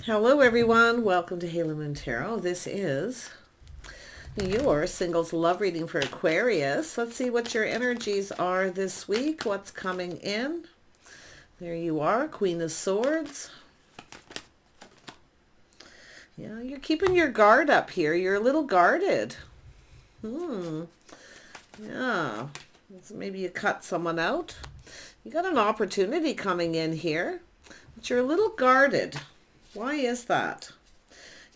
Hello everyone, welcome to Halo Moon Tarot. This is your singles love reading for Aquarius. Let's see what your energies are this week, what's coming in. There you are, Queen of Swords. Yeah, you're keeping your guard up here. You're a little guarded. Yeah, maybe you cut someone out. You got an opportunity coming in here, but you're a little guarded. Why is that?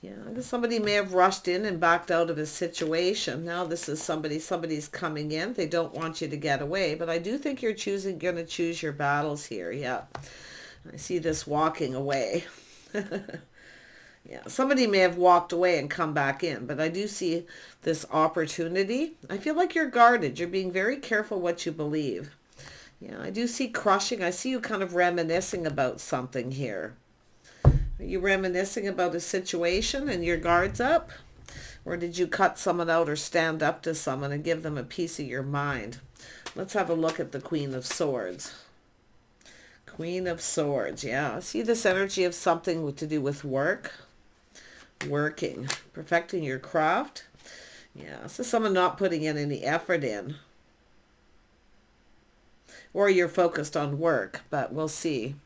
Yeah, I guess somebody may have rushed in and backed out of a situation. Now this is somebody's coming in. They don't want you to get away, but I do think you're going to choose your battles here. Yeah, I see this walking away. Yeah, somebody may have walked away and come back in, but I do see this opportunity. I feel like you're guarded. You're being very careful what you believe. Yeah, I do see crushing. I see you kind of reminiscing about something here. Are you reminiscing about a situation and your guard's up? Or did you cut someone out or stand up to someone and give them a piece of your mind? Let's have a look at the Queen of Swords. Queen of Swords, yeah. I see this energy of something to do with work. Working. Perfecting your craft. Yeah, this is someone not putting in any effort in. Or you're focused on work, but we'll see.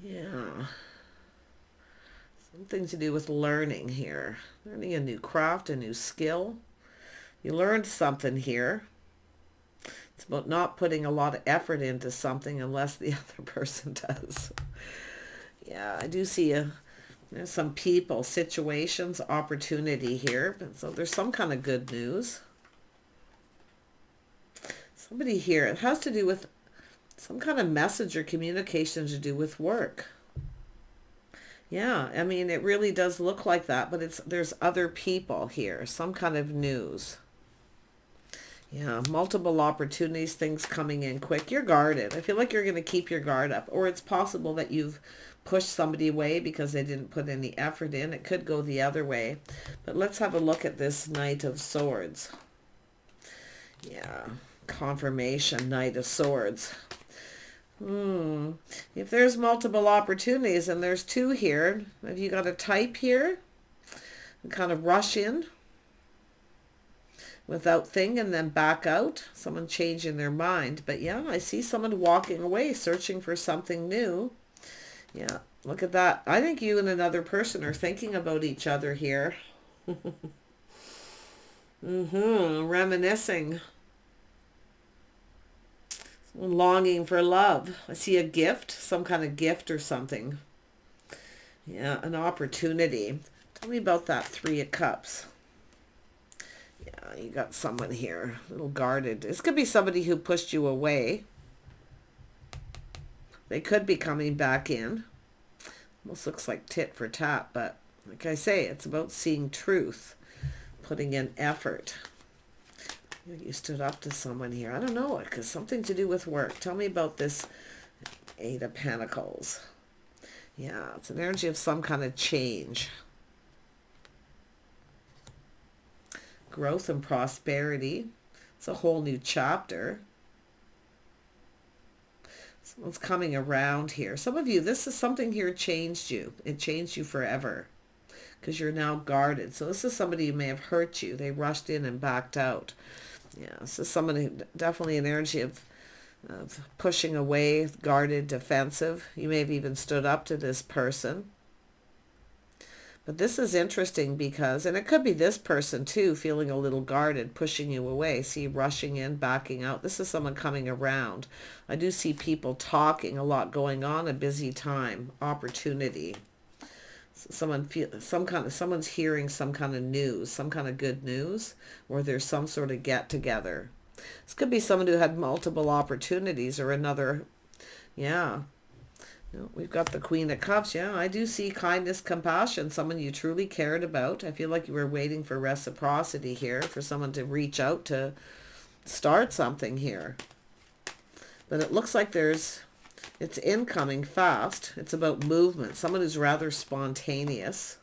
Yeah. Something to do with learning here. Learning a new craft, a new skill. You learned something here. It's about not putting a lot of effort into something unless the other person does. Yeah, I do see there's some people, situations, opportunity here. So there's some kind of good news. Somebody here, it has to do with some kind of message or communication to do with work. Yeah, I mean, it really does look like that, but there's other people here, some kind of news. Yeah, multiple opportunities, things coming in quick. You're guarded. I feel like you're going to keep your guard up. Or it's possible that you've pushed somebody away because they didn't put any effort in. It could go the other way. But let's have a look at this Knight of Swords. Yeah, confirmation, Knight of Swords. If there's multiple opportunities, and there's two here, have you got a type here? And kind of rush in without thinking and then back out. Someone changing their mind. But yeah, I see someone walking away, searching for something new. Yeah, look at that. I think you and another person are thinking about each other here. Reminiscing. Longing for love. I see a gift, some kind of gift or something. Yeah, an opportunity. Tell me about that Three of Cups. Yeah, you got someone here, a little guarded. This could be somebody who pushed you away. They could be coming back in. Almost looks like tit for tat, but like I say, it's about seeing truth, putting in effort. You stood up to someone here. I don't know, because something to do with work. Tell me about this Eight of Pentacles. Yeah, it's an energy of some kind of change. Growth and prosperity. It's a whole new chapter. Someone's coming around here. Some of you, this is something here changed you. It changed you forever because you're now guarded. So this is somebody who may have hurt you. They rushed in and backed out. Yeah, this is somebody, definitely an energy of pushing away, guarded, defensive. You may have even stood up to this person. But this is interesting because, and it could be this person too, feeling a little guarded, pushing you away. See, rushing in, backing out. This is someone coming around. I do see people talking, a lot going on, a busy time, opportunity. Someone's hearing some kind of news, some kind of good news, or there's some sort of get together. This could be someone who had multiple opportunities or another. Yeah. We've got the Queen of Cups. Yeah, I do see kindness, compassion, someone you truly cared about. I feel like you were waiting for reciprocity here, for someone to reach out to start something here. But it looks like it's incoming fast. It's about movement. Someone who's rather spontaneous.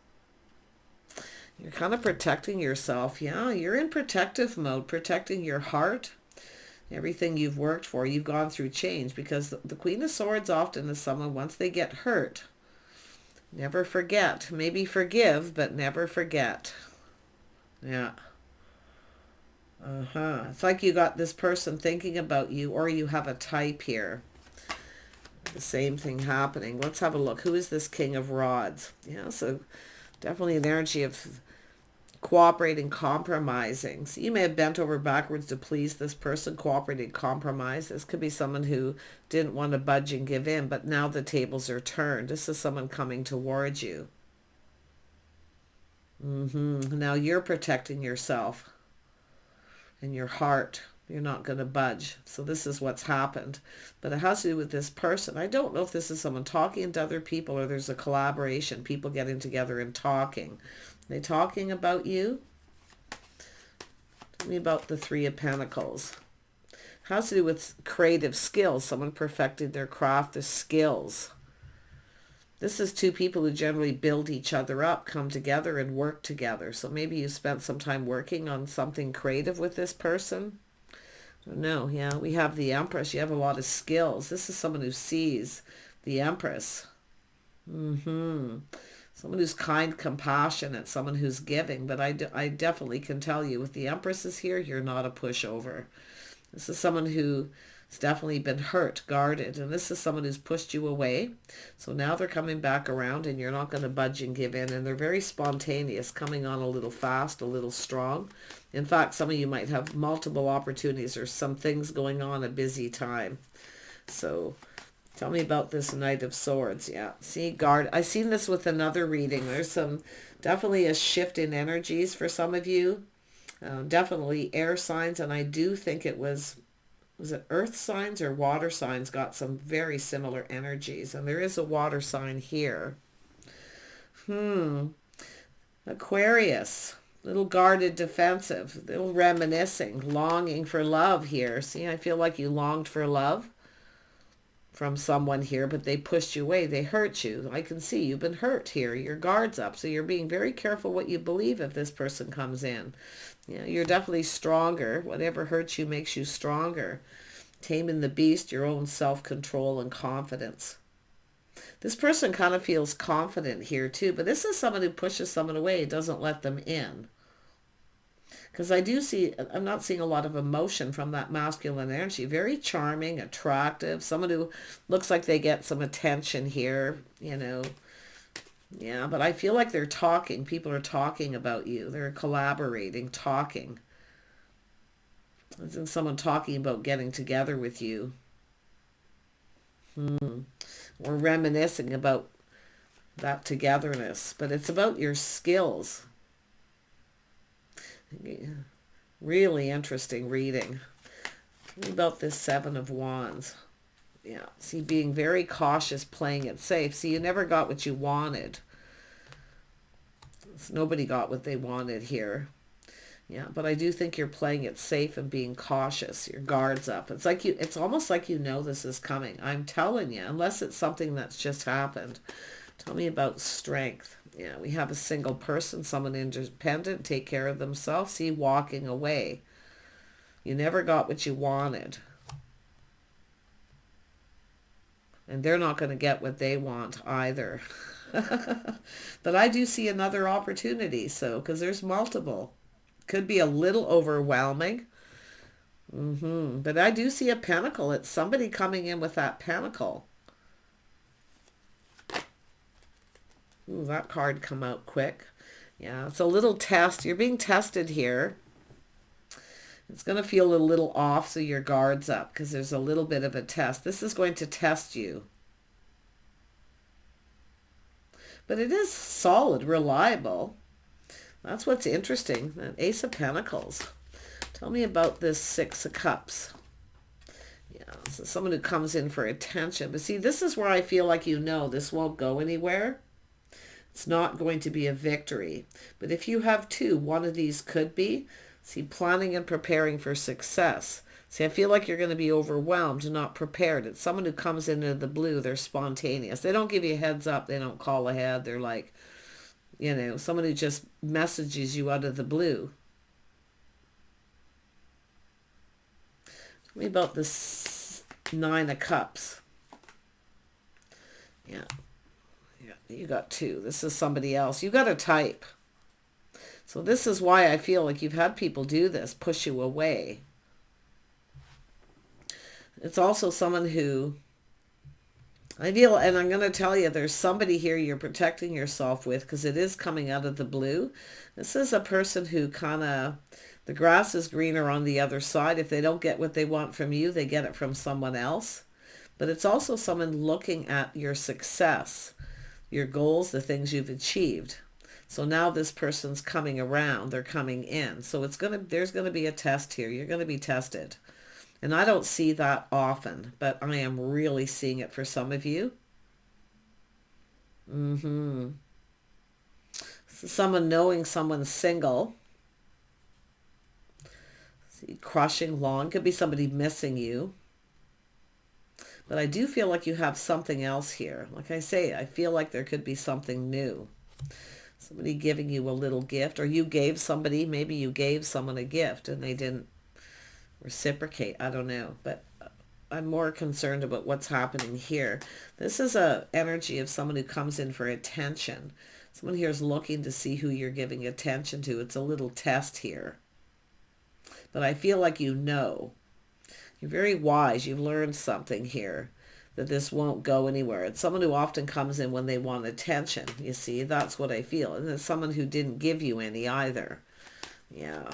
You're kind of protecting yourself. Yeah, you're in protective mode, protecting your heart. Everything you've worked for, you've gone through change, because the Queen of Swords often is someone, once they get hurt, never forget. Maybe forgive, but never forget. Yeah. It's like you got this person thinking about you, or you have a type here. The same thing happening. Let's have a look. Who is this King of Rods? Yeah, so definitely an energy of cooperating, compromising. So you may have bent over backwards to please this person, cooperating, compromise. This could be someone who didn't want to budge and give in, but now the tables are turned. This is someone coming towards you. Now you're protecting yourself and your heart. You're not going to budge. So this is what's happened. But it has to do with this person. I don't know if this is someone talking to other people, or there's a collaboration, people getting together and talking. Are they talking about you? Tell me about the Three of Pentacles. It has to do with creative skills. Someone perfected their craft, their skills. This is two people who generally build each other up, come together and work together. So maybe you spent some time working on something creative with this person. No, yeah, we have the Empress. You have a lot of skills. This is someone who sees. The Empress. Someone who's kind, compassionate, someone who's giving. But I definitely can tell you, with the Empresses here, you're not a pushover. This is someone who's definitely been hurt, guarded. And this is someone who's pushed you away. So now they're coming back around, and you're not going to budge and give in. And they're very spontaneous, coming on a little fast, a little strong. In fact, some of you might have multiple opportunities or some things going on, a busy time. So tell me about this Knight of Swords. Yeah, see, guard. I've seen this with another reading. There's definitely a shift in energies for some of you. Definitely air signs, and I do think it was it earth signs or water signs got some very similar energies. And there is a water sign here. Aquarius. Little guarded, defensive, little reminiscing, longing for love here. See, I feel like you longed for love from someone here, but they pushed you away. They hurt you. I can see you've been hurt here. Your guard's up. So you're being very careful what you believe if this person comes in. Yeah, you're definitely stronger. Whatever hurts you makes you stronger. Taming the beast, your own self-control and confidence. This person kind of feels confident here too, but this is someone who pushes someone away, doesn't let them in. Because I'm not seeing a lot of emotion from that masculine energy. Very charming, attractive, someone who looks like they get some attention here, you know. Yeah, but I feel like they're talking. People are talking about you. They're collaborating, talking. Isn't someone talking about getting together with you? Or reminiscing about that togetherness. But it's about your skills. Really interesting reading. Tell me about this Seven of Wands. Yeah, see, being very cautious, playing it safe. See, you never got what you wanted. Nobody got what they wanted here. Yeah, but I do think you're playing it safe and being cautious. Your guard's up. It's almost like you know this is coming. I'm telling you, unless it's something that's just happened. Tell me about strength. Yeah, we have a single person, someone independent, take care of themselves. See, walking away. You never got what you wanted. And they're not going to get what they want either. But I do see another opportunity, so, because there's multiple. Could be a little overwhelming. But I do see a pentacle. It's somebody coming in with that pentacle. Ooh, that card come out quick. Yeah, it's a little test. You're being tested here. It's going to feel a little off, so your guard's up, because there's a little bit of a test. This is going to test you. But it is solid, reliable. That's what's interesting. That Ace of Pentacles. Tell me about this Six of Cups. Yeah, so someone who comes in for attention. But see, this is where I feel like you know this won't go anywhere. It's not going to be a victory. But if you have two, one of these could be. See, planning and preparing for success. See, I feel like you're going to be overwhelmed, not prepared. It's someone who comes into the blue. They're spontaneous. They don't give you a heads up. They don't call ahead. They're like, you know, someone who just messages you out of the blue. Tell Tell me about this Nine of Cups. Yeah. Yeah, you got two. This is somebody else. You got a type. So this is why I feel like you've had people do this, push you away. It's also someone who, I feel, and I'm going to tell you, there's somebody here you're protecting yourself with because it is coming out of the blue. This is a person who kind of, the grass is greener on the other side. If they don't get what they want from you, they get it from someone else. But it's also someone looking at your success, your goals, the things you've achieved. So now this person's coming around, they're coming in. So there's going to be a test here. You're going to be tested. And I don't see that often, but I am really seeing it for some of you. So someone knowing someone's single. See, crushing long. Could be somebody missing you. But I do feel like you have something else here. Like I say, I feel like there could be something new. Somebody giving you a little gift, or you gave somebody, maybe you gave someone a gift and they didn't reciprocate. I don't know, but I'm more concerned about what's happening here. This is a energy of someone who comes in for attention. Someone here is looking to see who you're giving attention to. It's a little test here. But I feel like you know. You're very wise. You've learned something here, that this won't go anywhere. It's someone who often comes in when they want attention. You see, that's what I feel. And it's someone who didn't give you any either. Yeah.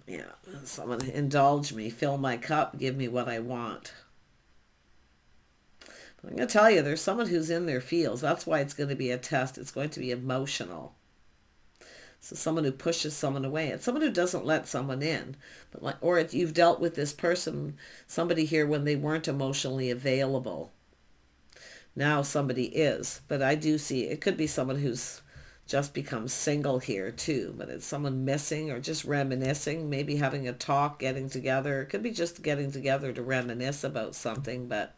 Yeah. Someone indulge me, fill my cup, give me what I want. But I'm going to tell you, there's someone who's in their feels. That's why it's going to be a test. It's going to be emotional. So someone who pushes someone away. It's someone who doesn't let someone in. Or if you've dealt with this person, somebody here when they weren't emotionally available. Now somebody is. But I do see, it could be someone who's just become single here too. But it's someone missing or just reminiscing. Maybe having a talk, getting together. It could be just getting together to reminisce about something. But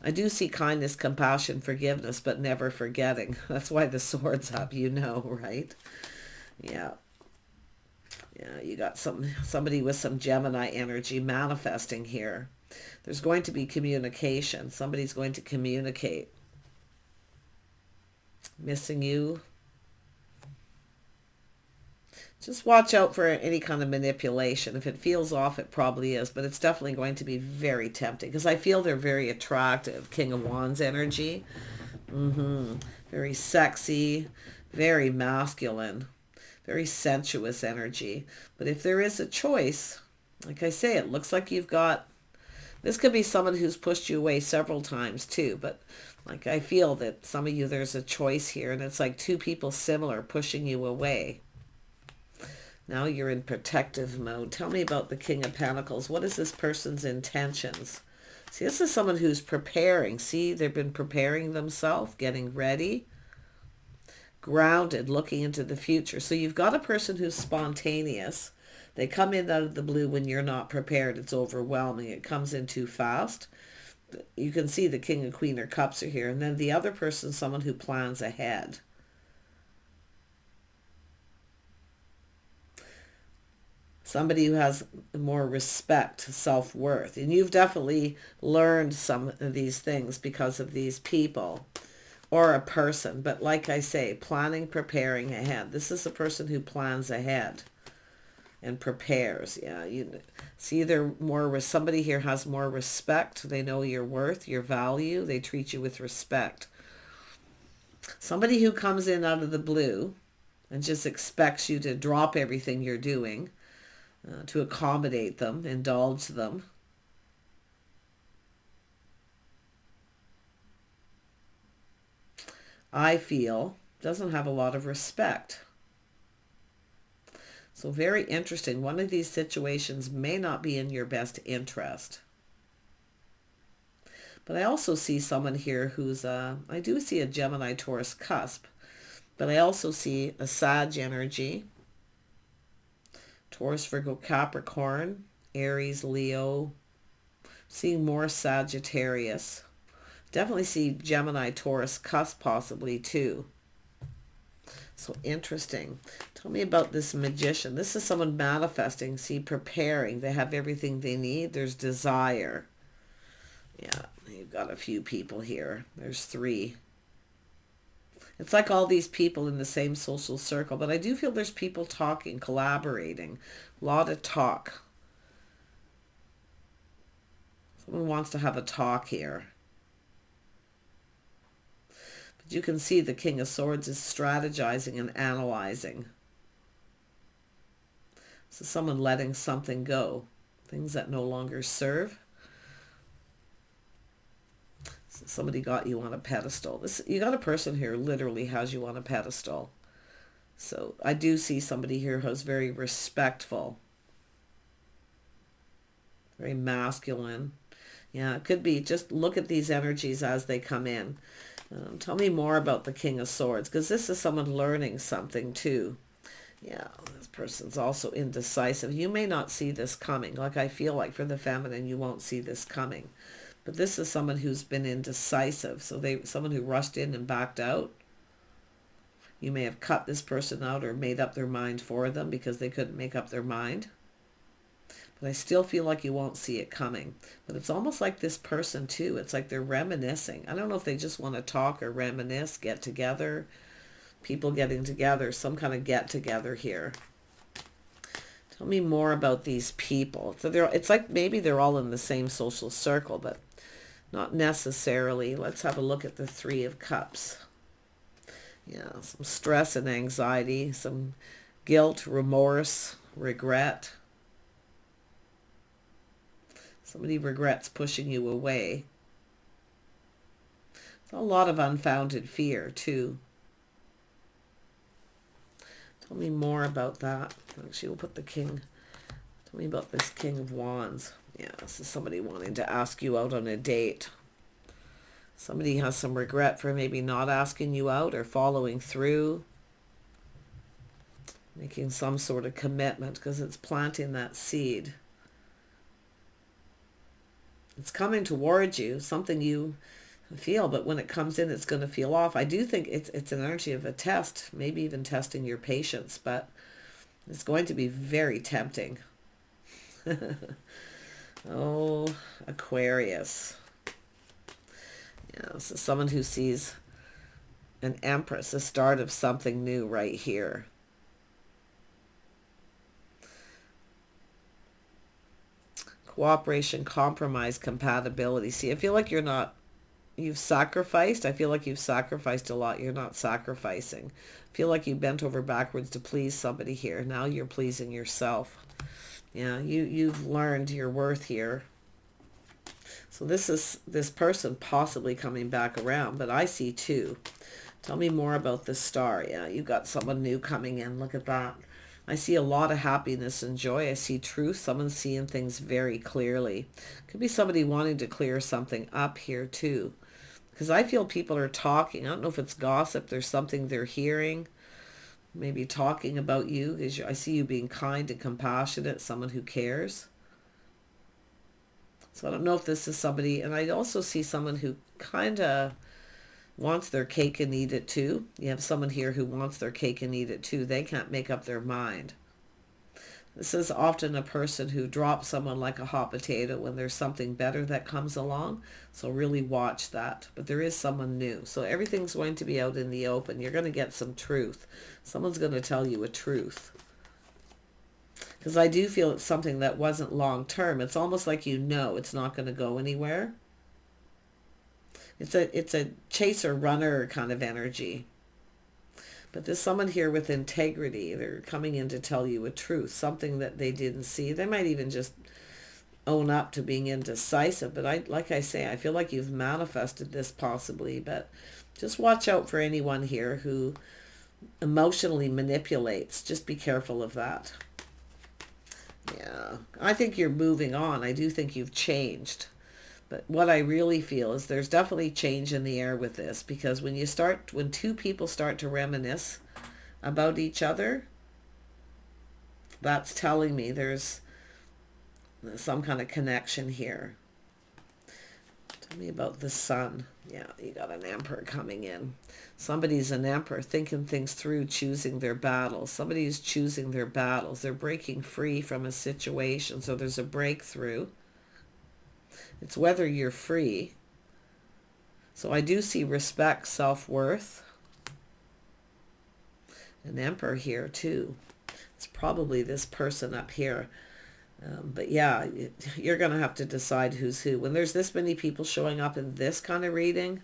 I do see kindness, compassion, forgiveness, but never forgetting. That's why the sword's up, you know, right? Yeah. Yeah, you got somebody with some Gemini energy manifesting here. There's going to be communication. Somebody's going to communicate. Missing you. Just watch out for any kind of manipulation. If it feels off, it probably is, but it's definitely going to be very tempting because I feel they're very attractive. King of Wands energy. Very sexy, very masculine. Very sensuous energy. But if there is a choice, like I say, it looks like you've got, this could be someone who's pushed you away several times too. But like I feel that some of you, there's a choice here. And it's like two people similar pushing you away. Now you're in protective mode. Tell me about the King of Pentacles. What is this person's intentions? See, this is someone who's preparing. See, they've been preparing themselves, getting ready. Grounded, looking into the future. So you've got a person who's spontaneous. They come in out of the blue when you're not prepared. It's overwhelming. It comes in too fast. You can see the King and Queen of Cups are here. And then the other person is someone who plans ahead. Somebody who has more respect, self-worth. And you've definitely learned some of these things because of these people. Or a person, but like I say, planning, preparing ahead. This is a person who plans ahead and prepares. Yeah, you see, somebody here has more respect. They know your worth, your value. They treat you with respect. Somebody who comes in out of the blue and just expects you to drop everything you're doing to accommodate them, indulge them. I feel doesn't have a lot of respect. So very interesting. One of these situations may not be in your best interest. But I also see someone here who's I do see a Gemini Taurus cusp, but I also see a Sag energy. Taurus, Virgo, Capricorn, Aries, Leo. Seeing more Sagittarius. Definitely see Gemini, Taurus, cusp possibly too. So interesting. Tell me about this magician. This is someone manifesting, see, preparing. They have everything they need. There's desire. Yeah, you've got a few people here. There's 3. It's like all these people in the same social circle, but I do feel there's people talking, collaborating. A lot of talk. Someone wants to have a talk here. But you can see the King of Swords is strategizing and analyzing. So someone letting something go. Things that no longer serve. So somebody got you on a pedestal. You got a person here who literally has you on a pedestal. So I do see somebody here who's very respectful. Very masculine. Yeah, it could be. Just look at these energies as they come in. Tell me more about the King of Swords, because this is someone learning something too. Yeah, this person's also indecisive. You may not see this coming. Like I feel like for the feminine, you won't see this coming. But this is someone who's been indecisive. So someone who rushed in and backed out. You may have cut this person out or made up their mind for them because they couldn't make up their mind. But I still feel like you won't see it coming. But it's almost like this person too. It's like they're reminiscing. I don't know if they just want to talk or reminisce, get together. People getting together, some kind of get together here. Tell me more about these people. So it's like maybe they're all in the same social circle, but not necessarily. Let's have a look at the 3 of Cups. Yeah, some stress and anxiety, some guilt, remorse, regret. Somebody regrets pushing you away. It's a lot of unfounded fear too. Tell me more about that. Actually, we'll put the King. Tell me about this King of Wands. Yeah, this is somebody wanting to ask you out on a date. Somebody has some regret for maybe not asking you out or following through. Making some sort of commitment because it's planting that seed. It's coming towards you, something you feel, but when it comes in, it's going to feel off. I do think it's an energy of a test, maybe even testing your patience, but it's going to be very tempting. Oh, Aquarius. Yeah, so someone who sees an Empress, the start of something new right here. Cooperation, compromise, compatibility. See, I feel like you've sacrificed. I feel like you've sacrificed a lot. You're not sacrificing. I feel like you bent over backwards to please somebody here. Now you're pleasing yourself. Yeah, you've learned your worth here. So this is this person possibly coming back around, but I see 2. Tell me more about the Star. Yeah, you got someone new coming in. Look at that. I see a lot of happiness and joy. I see truth. Someone's seeing things very clearly. Could be somebody wanting to clear something up here too. Because I feel people are talking. I don't know if it's gossip. There's something they're hearing. Maybe talking about you. Because I see you being kind and compassionate. Someone who cares. So I don't know if this is somebody. And I also see someone who kind of wants their cake and eat it too. You have someone here who wants their cake and eat it too. They can't make up their mind. This is often a person who drops someone like a hot potato when there's something better that comes along. So really watch that. But there is someone new. So everything's going to be out in the open. You're going to get some truth. Someone's going to tell you a truth. Because I do feel it's something that wasn't long term. It's almost like it's not going to go anywhere. It's a chaser runner kind of energy. But there's someone here with integrity. They're coming in to tell you a truth, something that they didn't see. They might even just own up to being indecisive. But like I say, I feel like you've manifested this possibly. But just watch out for anyone here who emotionally manipulates. Just be careful of that. Yeah, I think you're moving on. I do think you've changed. But what I really feel is there's definitely change in the air with this, because when 2 people start to reminisce about each other, that's telling me there's some kind of connection here. Tell me about the sun. Yeah, you got an emperor coming in. Somebody's an emperor, thinking things through, choosing their battles. Somebody's choosing their battles. They're breaking free from a situation, so there's a breakthrough. It's whether you're free. So I do see respect, self-worth. An emperor here too. It's probably this person up here. But yeah, you're going to have to decide who's who. When there's this many people showing up in this kind of reading,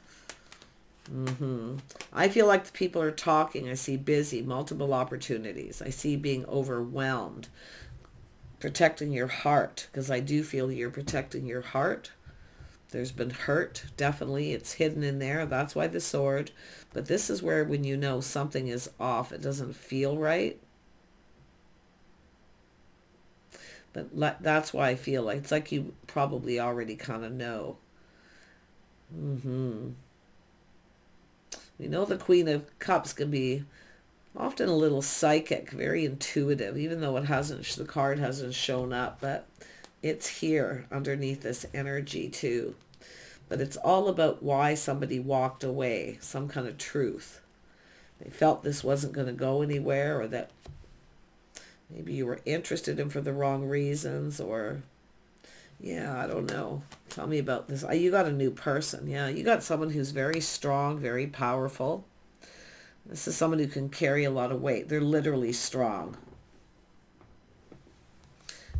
I feel like the people are talking. I see busy, multiple opportunities. I see being overwhelmed. Protecting your heart, because I do feel you're protecting your heart. There's been hurt, definitely. It's hidden in there. That's why the sword. But this is where when you know something is off, it doesn't feel right. But that's why I feel like it's like you probably already kind of know. We know the Queen of Cups can be often a little psychic, very intuitive, even though the card hasn't shown up, but it's here underneath this energy too. But it's all about why somebody walked away, some kind of truth. They felt this wasn't going to go anywhere, or that maybe you were interested in for the wrong reasons, or yeah, I don't know. Tell me about this. You got a new person. Yeah, you got someone who's very strong, very powerful. This is someone who can carry a lot of weight. They're literally strong.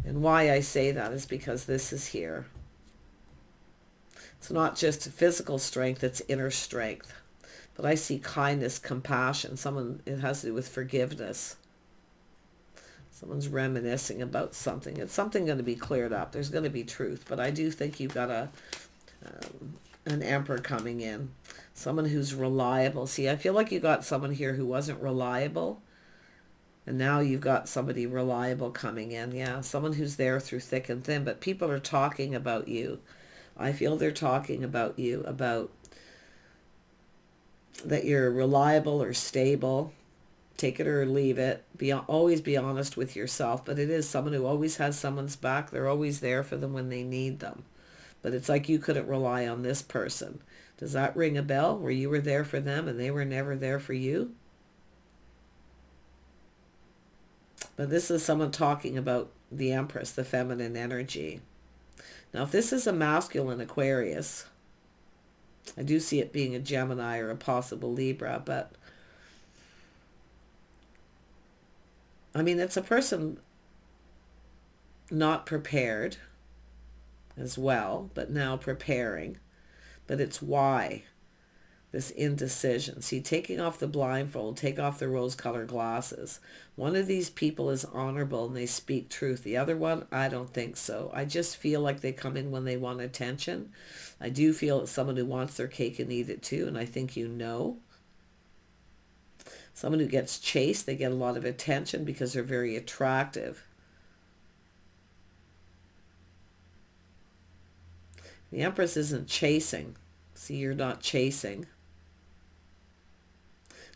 And why I say that is because this is here. It's not just physical strength, it's inner strength. But I see kindness, compassion. It has to do with forgiveness. Someone's reminiscing about something. It's something going to be cleared up. There's going to be truth. But I do think you've got an emperor coming in. Someone who's reliable. See, I feel like you got someone here who wasn't reliable. And now you've got somebody reliable coming in. Yeah, someone who's there through thick and thin. But people are talking about you. I feel they're talking about you, about that you're reliable or stable. Take it or leave it. Always be honest with yourself. But it is someone who always has someone's back. They're always there for them when they need them. But it's like you couldn't rely on this person. Does that ring a bell? Where you were there for them and they were never there for you? But this is someone talking about the Empress, the feminine energy. Now, if this is a masculine Aquarius, I do see it being a Gemini or a possible Libra, but I mean, it's a person not prepared as well, but now preparing. But it's why this indecision. See, taking off the blindfold, take off the rose-colored glasses. One of these people is honorable and they speak truth. The other one, I don't think so. I just feel like they come in when they want attention. I do feel it's someone who wants their cake and eat it too, and I think you know. Someone who gets chased, they get a lot of attention because they're very attractive. The Empress isn't chasing. See, you're not chasing.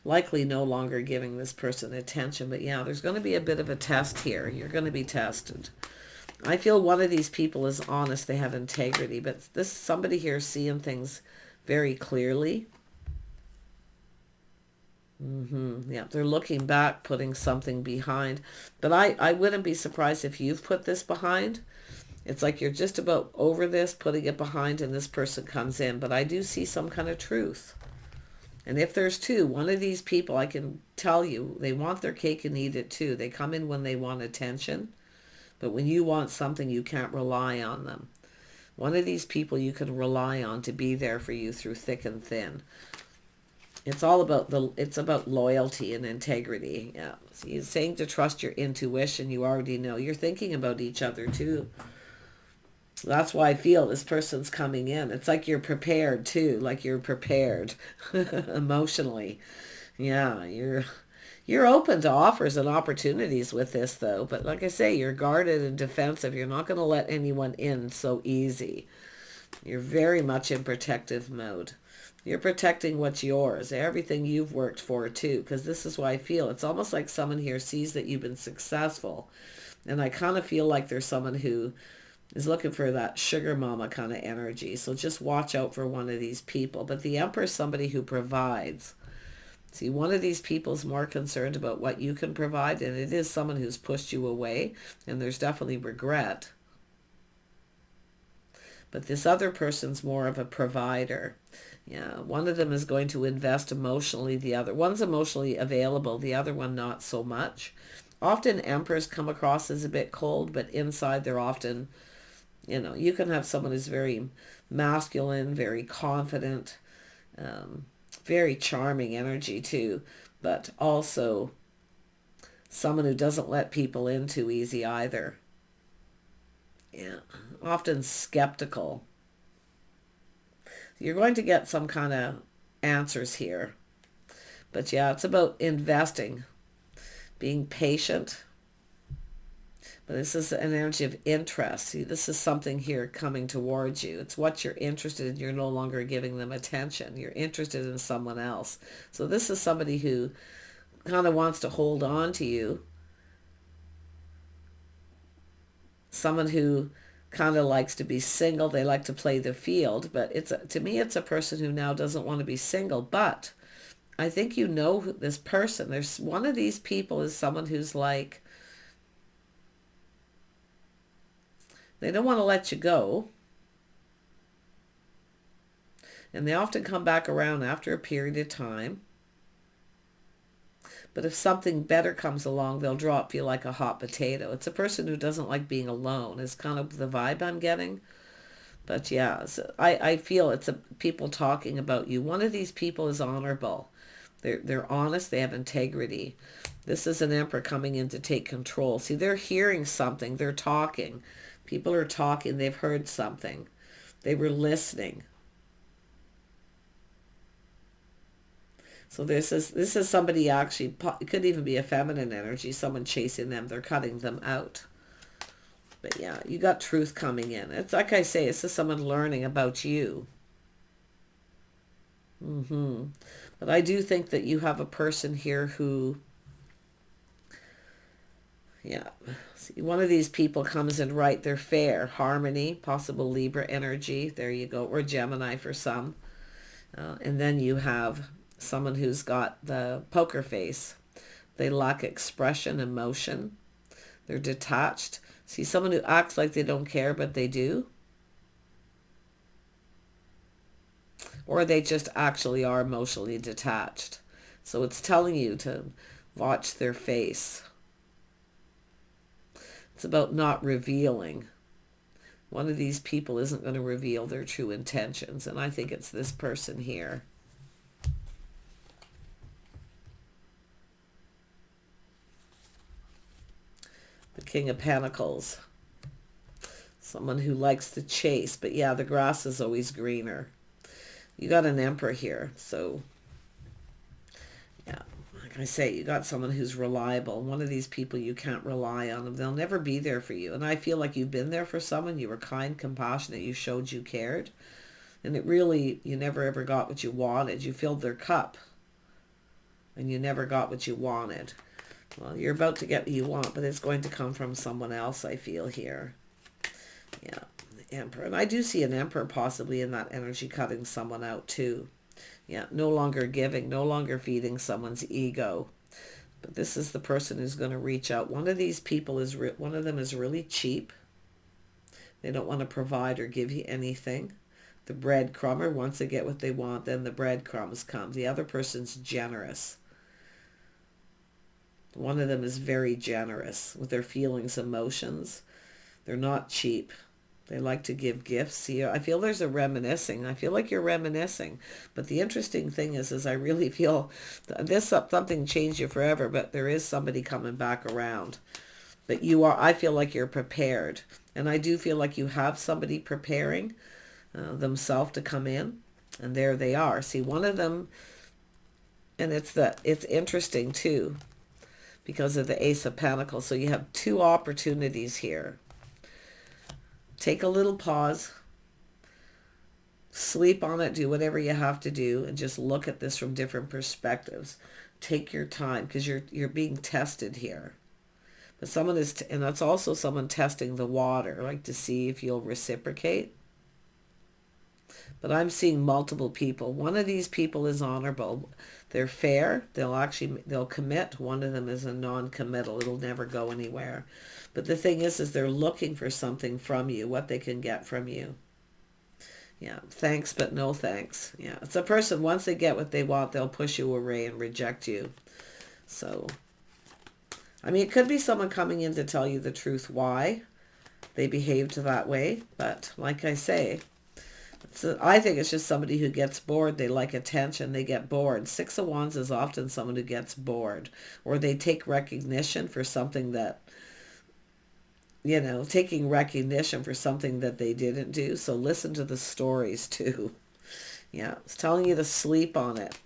Likely no longer giving this person attention. But yeah, there's going to be a bit of a test here. You're going to be tested. I feel one of these people is honest. They have integrity. But this somebody here seeing things very clearly. Yeah, they're looking back, putting something behind. But I wouldn't be surprised if you've put this behind. It's like you're just about over this, putting it behind, and this person comes in. But I do see some kind of truth. And if there's two, one of these people, I can tell you, they want their cake and eat it too. They come in when they want attention. But when you want something, you can't rely on them. One of these people you can rely on to be there for you through thick and thin. It's all about it's about loyalty and integrity. Yeah. So he's saying to trust your intuition. You already know. You're thinking about each other too. That's why I feel this person's coming in. It's like you're prepared too. Like you're prepared emotionally. Yeah, you're open to offers and opportunities with this though. But like I say, you're guarded and defensive. You're not going to let anyone in so easy. You're very much in protective mode. You're protecting what's yours, everything you've worked for too, because this is why I feel it's almost like someone here sees that you've been successful. And I kind of feel like there's someone who is looking for that sugar mama kind of energy. So just watch out for one of these people. But the Emperor is somebody who provides. See, one of these people is more concerned about what you can provide, and it is someone who's pushed you away, and there's definitely regret. But this other person's more of a provider. Yeah, one of them is going to invest emotionally. The other one's emotionally available. The other one not so much. Often emperors come across as a bit cold, but inside they're often, you can have someone who's very masculine, very confident, very charming energy too, but also someone who doesn't let people in too easy either. Yeah, often skeptical. You're going to get some kind of answers here. But yeah, it's about investing, being patient. But this is an energy of interest. See, this is something here coming towards you. It's what you're interested in. You're no longer giving them attention. You're interested in someone else. So this is somebody who kind of wants to hold on to you. Someone who kind of likes to be single. They like to play the field. But to me, it's a person who now doesn't want to be single. But I think you know this person. There's one of these people is someone who's like, they don't want to let you go. And they often come back around after a period of time. But if something better comes along, they'll drop you like a hot potato. It's a person who doesn't like being alone is kind of the vibe I'm getting. But yeah, so I feel it's people talking about you. One of these people is honorable. They're honest. They have integrity. This is an emperor coming in to take control. See, they're hearing something. They're talking. People are talking. They've heard something. They were listening. So this is somebody actually, it could even be a feminine energy, someone chasing them. They're cutting them out. But yeah, you got truth coming in. It's like I say, this is someone learning about you. But I do think that you have a person here who, yeah, see, one of these people comes in right. They're fair, harmony, possible Libra energy. There you go. Or Gemini for some. And then you have someone who's got the poker face. They lack expression, emotion. They're detached. See, someone who acts like they don't care, but they do. Or they just actually are emotionally detached. So it's telling you to watch their face. It's about not revealing. One of these people isn't going to reveal their true intentions. And I think it's this person here. The King of Pentacles. Someone who likes to chase. But yeah, the grass is always greener. You got an emperor here. So, yeah, like I say, you got someone who's reliable. One of these people, you can't rely on them. They'll never be there for you. And I feel like you've been there for someone. You were kind, compassionate. You showed you cared. And it really, you never ever got what you wanted. You filled their cup. And you never got what you wanted. Well, you're about to get what you want, but it's going to come from someone else, I feel here. Yeah, the Emperor. And I do see an Emperor possibly in that energy cutting someone out too. Yeah, no longer giving, no longer feeding someone's ego. But this is the person who's going to reach out. One of these people is, one of them is really cheap. They don't want to provide or give you anything. The breadcrumber, once they get what they want, then the breadcrumbs come. The other person's generous. One of them is very generous with their feelings, emotions. They're not cheap. They like to give gifts. See, I feel there's a reminiscing. I feel like you're reminiscing. But the interesting thing is I really feel this something changed you forever, but there is somebody coming back around. But I feel like you're prepared. And I do feel like you have somebody preparing themselves to come in. And there they are. See, one of them, and it's interesting too, because of the Ace of Pentacles. So you have two opportunities here. Take a little pause. Sleep on it. Do whatever you have to do. And just look at this from different perspectives. Take your time because you're being tested here. But someone is, and that's also someone testing the water, like to see if you'll reciprocate. But I'm seeing multiple people. One of these people is honorable. They're fair. They'll commit. One of them is a non-committal. It'll never go anywhere. But the thing is they're looking for something from you, what they can get from you. Yeah, thanks, but no thanks. Yeah, it's a person, once they get what they want, they'll push you away and reject you. So, I mean, it could be someone coming in to tell you the truth why they behaved that way. But like I say, I think it's just somebody who gets bored. They like attention. They get bored. Six of Wands is often someone who gets bored. Or they take recognition for something that, you know, taking recognition for something that they didn't do. So listen to the stories too. Yeah, it's telling you to sleep on it.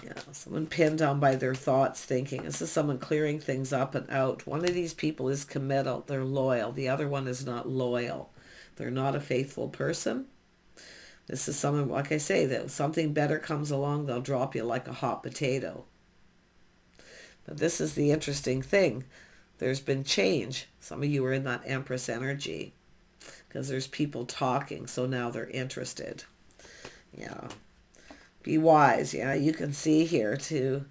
Yeah, someone pinned down by their thoughts thinking. This is someone clearing things up and out. One of these people is committal. They're loyal. The other one is not loyal. They're not a faithful person. This is someone, like I say, that something better comes along, they'll drop you like a hot potato. But this is the interesting thing. There's been change. Some of you are in that Empress energy because there's people talking, so now they're interested. Yeah. Be wise. Yeah, you can see here too.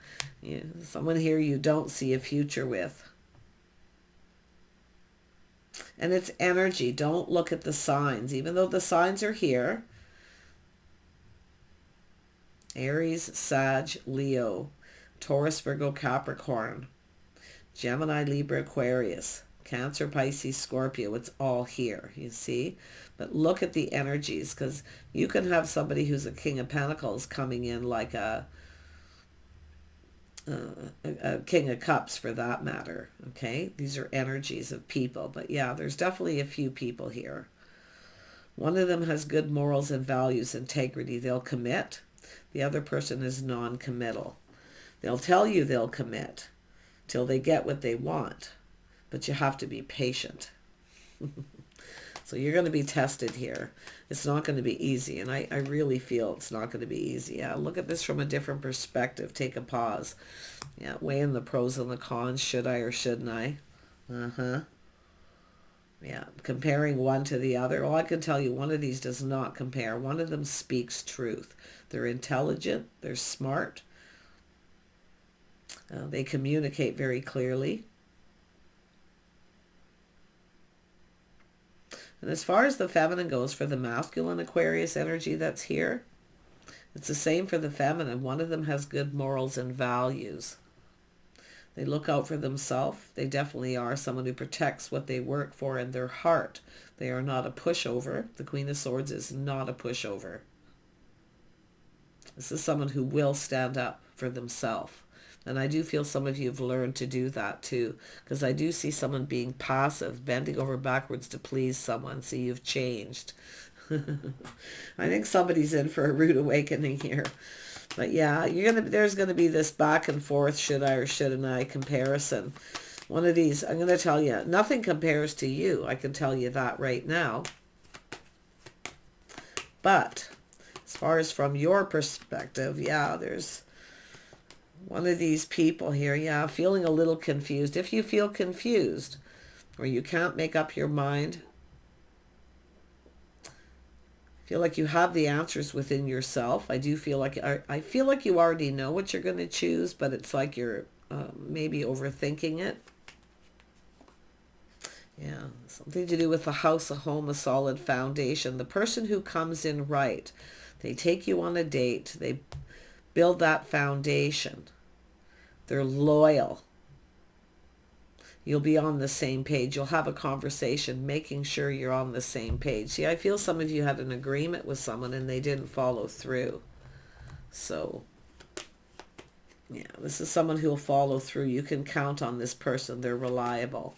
Someone here you don't see a future with. And it's energy. Don't look at the signs. Even though the signs are here. Aries, Sag, Leo, Taurus, Virgo, Capricorn, Gemini, Libra, Aquarius, Cancer, Pisces, Scorpio. It's all here, you see? But look at the energies, because you can have somebody who's a King of Pentacles coming in like a King of Cups for that matter, okay? These are energies of people. But yeah, there's definitely a few people here. One of them has good morals and values, integrity. They'll commit. The other person is non-committal. They'll tell you they'll commit till they get what they want, but you have to be patient. So you're going to be tested here. It's not going to be easy, and I really feel it's not going to be easy. Yeah, look at this from a different perspective. Take a pause. Yeah, weigh in the pros and the cons. Should I or shouldn't I? Yeah, comparing one to the other. Well, I can tell you one of these does not compare. One of them speaks truth. They're intelligent. They're smart. They communicate very clearly. And as far as the feminine goes, for the masculine Aquarius energy that's here, it's the same for the feminine. One of them has good morals and values. They look out for themselves. They definitely are someone who protects what they work for in their heart. They are not a pushover. The Queen of Swords is not a pushover. This is someone who will stand up for themselves. And I do feel some of you have learned to do that too. Because I do see someone being passive, bending over backwards to please someone. So you've changed. I think somebody's in for a rude awakening here. But yeah, there's going to be this back and forth, should I or shouldn't I comparison. One of these, I'm going to tell you, nothing compares to you. I can tell you that right now. But as far as from your perspective, yeah, there's one of these people here, yeah, feeling a little confused. If you feel confused or you can't make up your mind, feel like you have the answers within yourself. I do feel like I feel like you already know what you're going to choose, but it's like you're maybe overthinking it. Yeah, something to do with a house, a home, a solid foundation. The person who comes in right, they take you on a date, they build that foundation. They're loyal. You'll be on the same page. You'll have a conversation, making sure you're on the same page. See, I feel some of you had an agreement with someone and they didn't follow through. So, yeah, this is someone who will follow through. You can count on this person. They're reliable.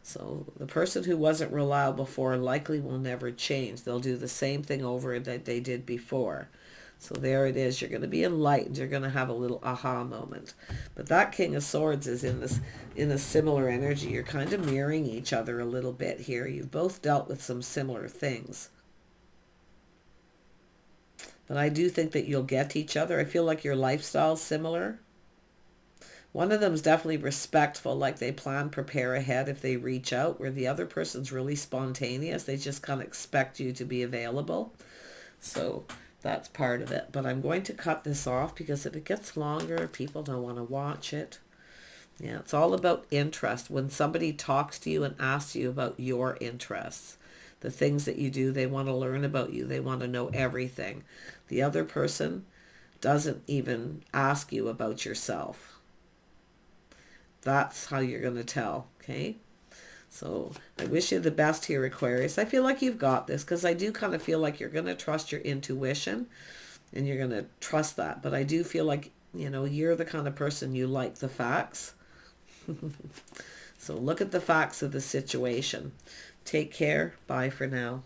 So the person who wasn't reliable before likely will never change. They'll do the same thing over that they did before. So there it is. You're going to be enlightened. You're going to have a little aha moment. But that King of Swords is in a similar energy. You're kind of mirroring each other a little bit here. You've both dealt with some similar things. But I do think that you'll get each other. I feel like your lifestyle's similar. One of them is definitely respectful, like they plan, prepare ahead if they reach out, where the other person's really spontaneous. They just kind of expect you to be available. So that's part of it. But I'm going to cut this off because if it gets longer, people don't want to watch it. Yeah, it's all about interest. When somebody talks to you and asks you about your interests, the things that you do, they want to learn about you. They want to know everything. The other person doesn't even ask you about yourself. That's how you're going to tell, okay? So I wish you the best here, Aquarius. I feel like you've got this because I do kind of feel like you're going to trust your intuition and you're going to trust that. But I do feel like, you know, you're the kind of person you like the facts. So look at the facts of the situation. Take care. Bye for now.